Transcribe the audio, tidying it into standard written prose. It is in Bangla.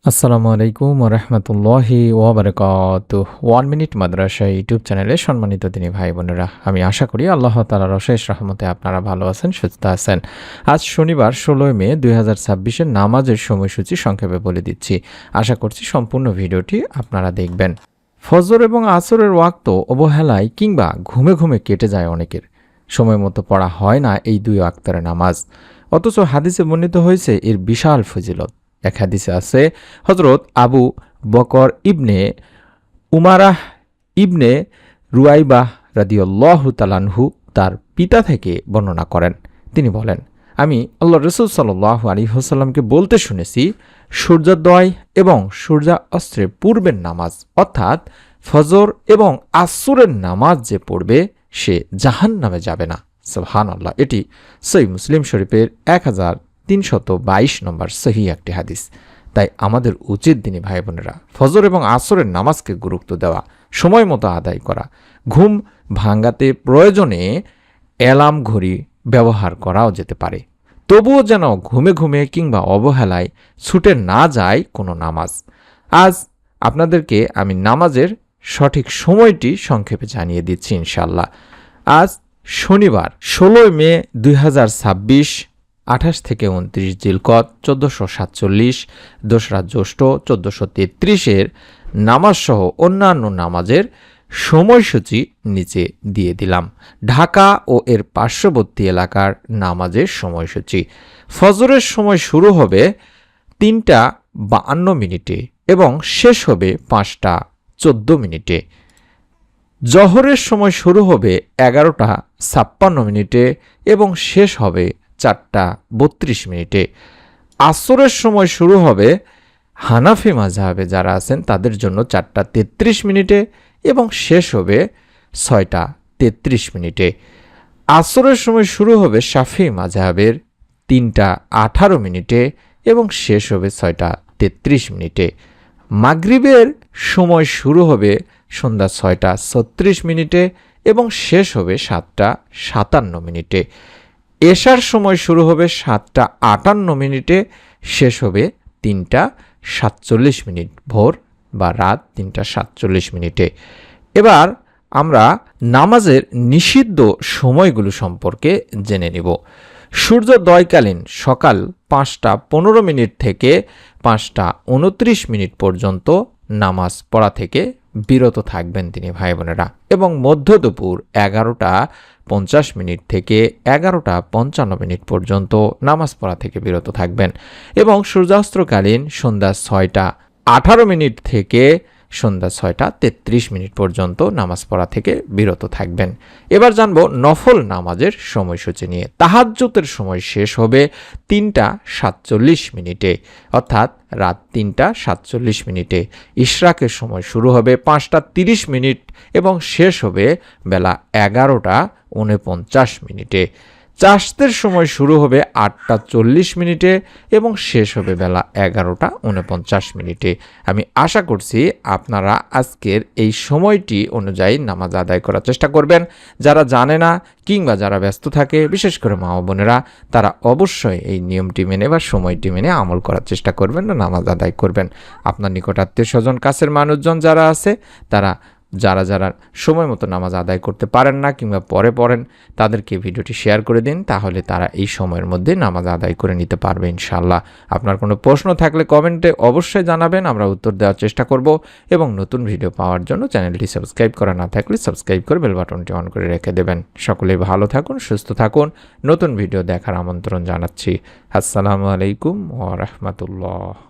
আসসালামু আলাইকুম ওয়া রাহমাতুল্লাহি ওয়া বারাকাতুহু। 1 মিনিট মাদ্রাসা ইউটিউব চ্যানেলে সম্মানিত দিনী ভাই বোনেরা, আমি আশা করি আল্লাহ তাআলার অশেষ রহমতে আপনারা ভালো আছেন, সুস্থ আছেন। আজ শনিবার 16 মে 2026 এর নামাজের সময়সূচি সংক্ষেপে বলে দিচ্ছি। আশা করছি সম্পূর্ণ ভিডিওটি আপনারা দেখবেন। ফজর এবং আসরের ওয়াক্ত অবহেলায় কিংবা ঘুমে ঘুমে কেটে যায় অনেকের। সময় মতো পড়া হয় না এই দুই ওয়াক্তের নামাজ, অথচ হাদিসে বর্ণিত হয়েছে এর বিশাল ফজিলত। এক হাদিসে আছে, হযরত আবু বকর ইবনে উমারাহ ইবনে রুয়াইবাহ রাদিয়াল্লাহু তাআলা আনহু তার পিতা থেকে বর্ণনা করেন। তিনি বলেন, আমি আল্লাহর রাসূল সাল্লাল্লাহু আলাইহি ওয়াসাল্লামকে বলতে শুনেছি, সূর্যোদয় এবং সূর্যাস্তের পূর্বের নামাজ অর্থাৎ ফজর এবং আসরের নামাজ যে পড়বে সে জাহান্নামে যাবে না। সুবহানাল্লাহ। এটি সহিহ মুসলিম শরীফের 1322 নম্বর সহিহ একটি হাদিস। তাই আমাদের উচিত দিনী ভাই বোনেরা, ফজর এবং আসরের নামাজকে গুরুত্ব দেওয়া, সময় মতো আদায় করা, ঘুম ভাঙাতে প্রয়োজনে অ্যালার্ম ঘড়ি ব্যবহার করাও যেতে পারে। তবুও যেন ঘুমে ঘুমে কিংবা অবহেলায় ছুটে না যায় কোনো নামাজ। আজ আপনাদেরকে আমি নামাজের সঠিক সময়টি সংক্ষেপে জানিয়ে দিচ্ছি ইনশাআল্লাহ। আজ শনিবার 16 মে 2026, 28 থেকে 29 জিলকদ 1447, 2রা জ্যৈষ্ঠ 1433 নামাজসহ অন্যান্য নামাজের সময়সূচি নিচে দিয়ে দিলাম। ঢাকা ও এর পার্শ্ববর্তী এলাকার নামাজের সময়সূচি: ফজরের সময় শুরু হবে 3:52 এবং শেষ হবে 5:14। জহরের সময় শুরু হবে 11:56 এবং শেষ হবে 4:32। আসরের সময় শুরু হবে, হানাফি মাযহাবে যারা আছেন তাদের জন্য 4:33 এবং শেষ হবে 6:33। আসরের সময় শুরু হবে শাফিঈ মাযহাবের 3:18 এবং শেষ হবে 6:33। মাগরিবের সময় শুরু হবে সন্ধ্যা 6:36 এবং শেষ হবে 7:57। এশার সময় শুরু হবে 7:58, শেষ হবে 3:47, ভোর বা রাত 3:47। এবার আমরা নামাজের নিষিদ্ধ সময়গুলো সম্পর্কে জেনে নিব। সূর্যোদয়কালীন সকাল 5:15 থেকে 5:29 পর্যন্ত নামাজ পড়া থেকে বিরত থাকবেন তিনি ভাই বোনেরা, এবং মধ্য দুপুর 11:50 থেকে 11:55 পর্যন্ত নামাজ পড়া থেকে বিরত থাকবেন, এবং সূর্যাস্তকালীন সন্ধ্যা 6:18 থেকে সন্ধ্যা 6:33 পর্যন্ত নামাজ পড়া থেকে বিরত থাকবেন। এবার জানবো নফল নামাজের সময়সূচি নিয়ে। তাহাজ্জুদের সময় শেষ হবে 3:47, অর্থাৎ রাত 3:47। ইশরাকের সময় শুরু হবে 5:30 এবং শেষ হবে বেলা 11:49। চাশতের সময় শুরু হবে 8:40 এবং শেষ হবে বেলা 11:49। আমি আশা করছি আপনারা আজকের এই সময়টি অনুযায়ী নামাজ আদায় করার চেষ্টা করবেন। যারা জানে না কিংবা যারা ব্যস্ত থাকে, বিশেষ করে মা ও বোনেরা, তারা অবশ্যই এই নিয়মটি মেনে বা সময়টি মেনে আমল করার চেষ্টা করবেন না, নামাজ আদায় করবেন। আপনার নিকট আত্মীয় স্বজন, কাছের মানুষজন যারা আছে, তারা যারা সময় মতো নামাজ আদায় করতে পারেন না কিংবা পরে পড়েন, তাদেরকে ভিডিওটি শেয়ার করে দিন, তাহলে তারা এই সময়ের মধ্যে নামাজ আদায় করে নিতে পারবে ইনশাআল্লাহ। আপনার কোনো প্রশ্ন থাকলে কমেন্টে অবশ্যই জানাবেন, আমরা উত্তর দেওয়ার চেষ্টা করব। এবং নতুন ভিডিও পাওয়ার জন্য চ্যানেলটি সাবস্ক্রাইব করা না থাকলে সাবস্ক্রাইব করে বেল বাটনটি অন করে রেখে দেবেন। সকলেই ভালো থাকুন, সুস্থ থাকুন। নতুন ভিডিও দেখার আমন্ত্রণ জানাচ্ছি। আসসালামু আলাইকুম ওয়া রাহমাতুল্লাহ।